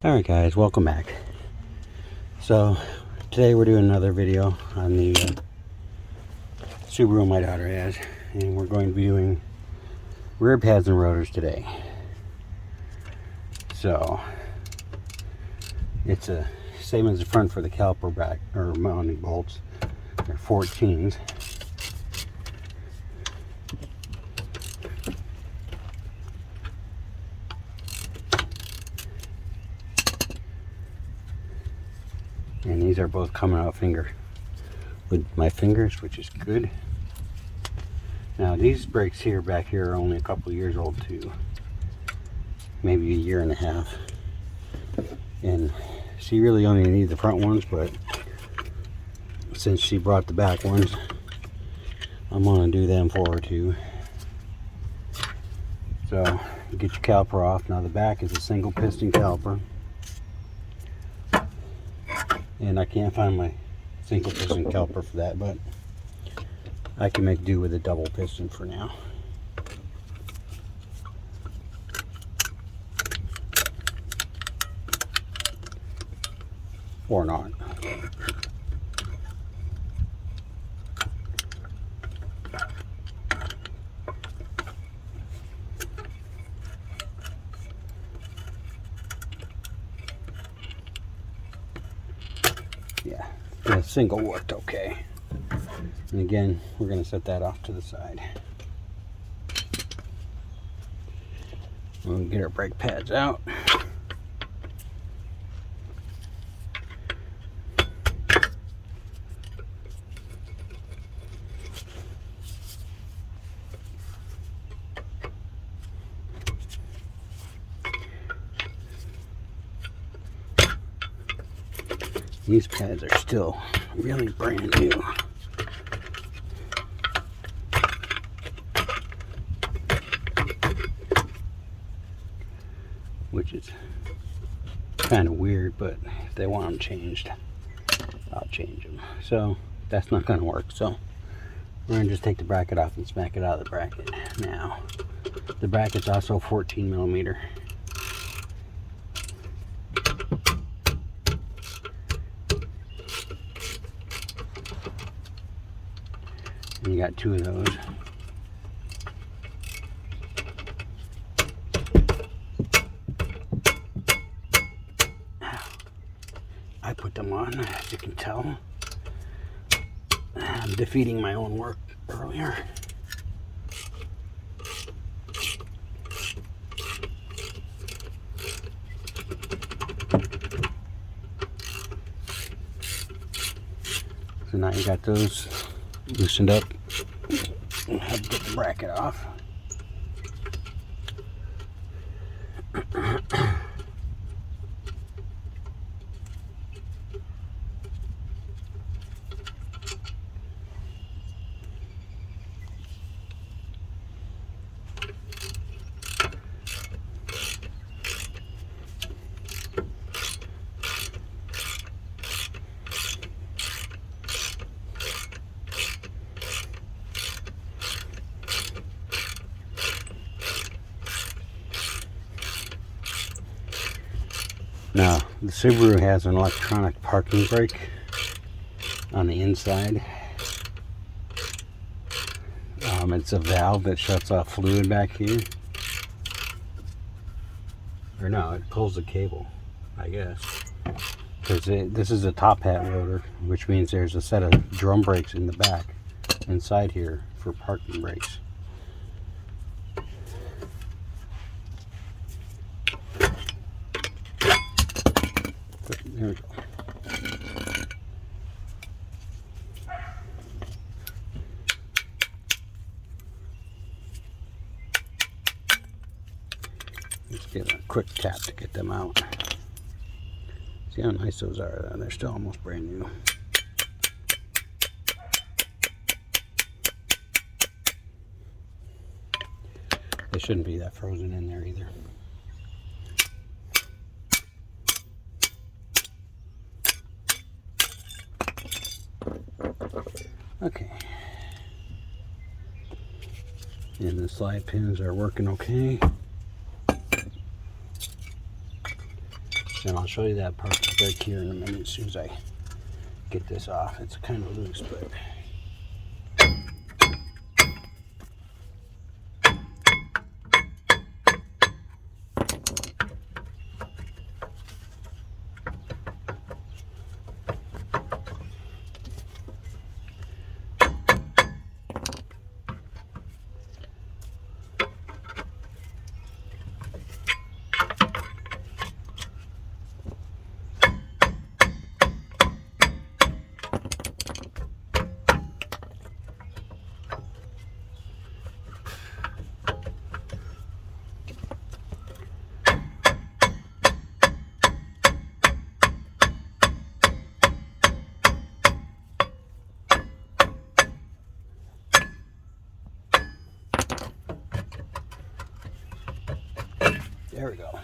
Alright guys, welcome back. So today we're doing another video on the Subaru my daughter has, and we're going to be doing rear pads and rotors today. So it's a same as the front for the caliper back or mounting bolts. They're 14s. And these are both coming out with my fingers, which is good. Now these brakes here back here are only a couple years old too, maybe a year and a half. And she really only needs the front ones, but since she brought the back ones, I'm gonna do them for her too. So get your caliper off. Now the back is a single piston caliper. And I can't find my single piston caliper for that, but I can make do with a double piston for now. Or not. Yeah, the single worked okay. And again, we're going to set that off to the side. We'll get our brake pads out. These pads are still really brand new. Which is kind of weird, but if they want them changed, I'll change them. So that's not going to work. So we're going to just take the bracket off and smack it out of the bracket. Now, the bracket's also 14 millimeter. And you got two of those. I put them on, as you can tell. I'm defeating my own work earlier. So now you got those loosened up. I have to get the bracket off. Now, the Subaru has an electronic parking brake on the inside. It's a valve that shuts off fluid back here. Or no, it pulls the cable, I guess. Because this is a top hat rotor, which means there's a set of drum brakes in the back, inside here, for parking brakes. There we go. Let's give it a quick tap to get them out. See how nice those are. They're still almost brand new. They shouldn't be that frozen in there either. Okay. And the slide pins are working okay. And I'll show you that parking brake here in a minute as soon as I get this off. It's kind of loose, but there we go.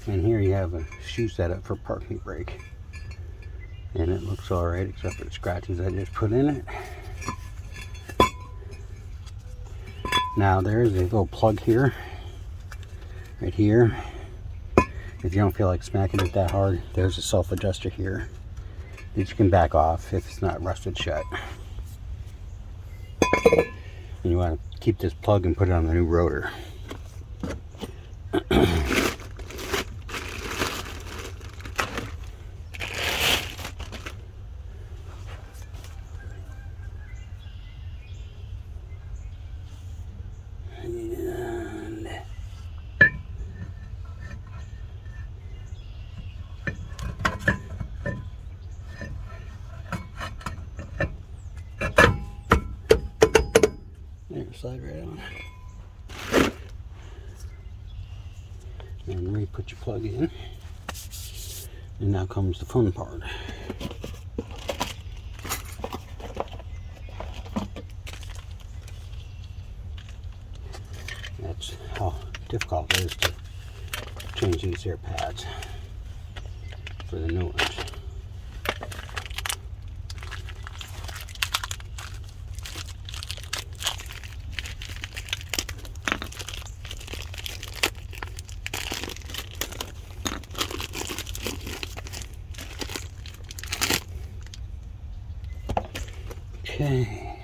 And here you have a shoe setup for parking brake. And it looks alright except for the scratches I just put in it. Now there's a little plug here, right here. If you don't feel like smacking it that hard, there's a self adjuster here that you can back off if it's not rusted shut. And you want to keep this plug and put it on the new rotor. There, slide right on. And re-put your plug in. And now comes the fun part. That's how difficult it is to change these here pads for the new ones. Okay,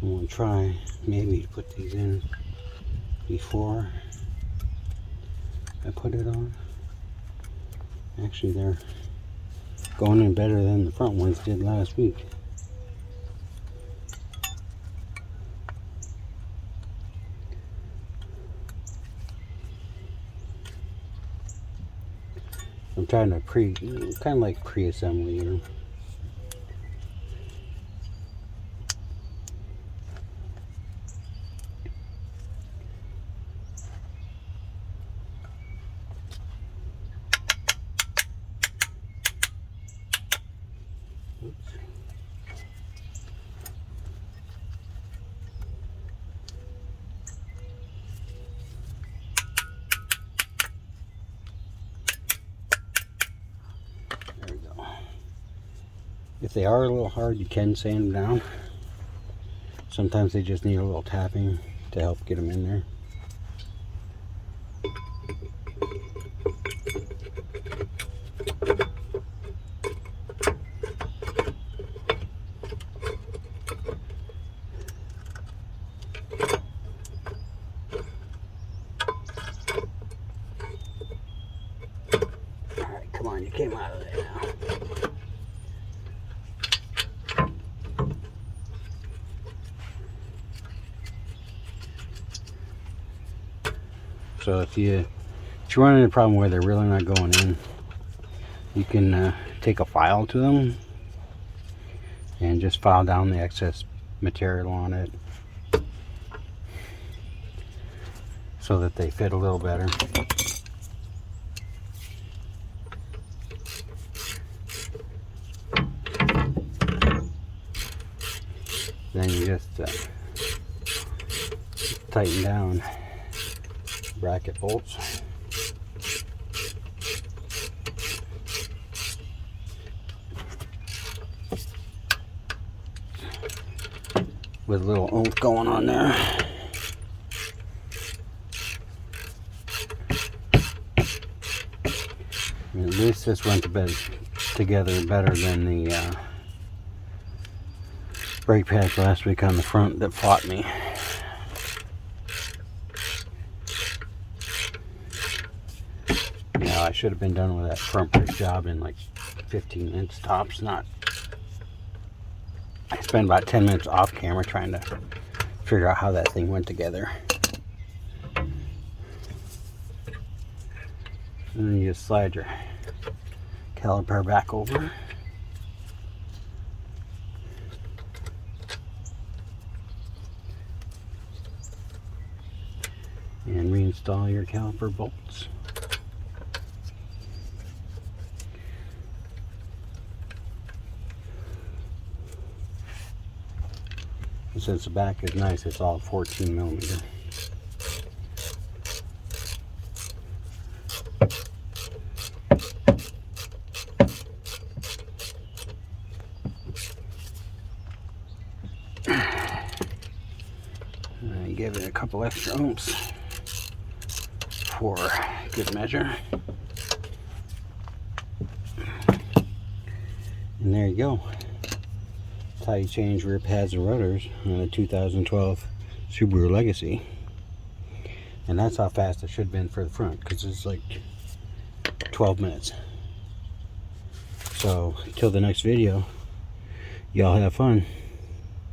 I'm going to try maybe to put these in before I put it on. Actually, they're going in better than the front ones did last week. I'm trying to kind of like pre-assembly here. There we go. If they are a little hard, you can sand them down. Sometimes they just need a little tapping to help get them in there. Alright, come on, you came out of there now. So if you're running a problem where they're really not going in, you can take a file to them and just file down the excess material on it so that they fit a little better. Then you just tighten down bracket bolts. With a little oomph going on there. And at least this went to bed together better than the brake pads last week on the front that fought me. Yeah, I should have been done with that front brake job in like 15 minutes tops. Not. I spent about 10 minutes off camera trying to figure out how that thing went together. And then you just slide your caliper back over. And reinstall your caliper bolts. And since the back is nice, it's all 14 millimeter. And give it a couple extra ohms for good measure. And there you go. That's how you change rear pads and rotors on a 2012 Subaru Legacy. And that's how fast it should have been for the front, because it's like 12 minutes. So, until the next video, y'all have fun.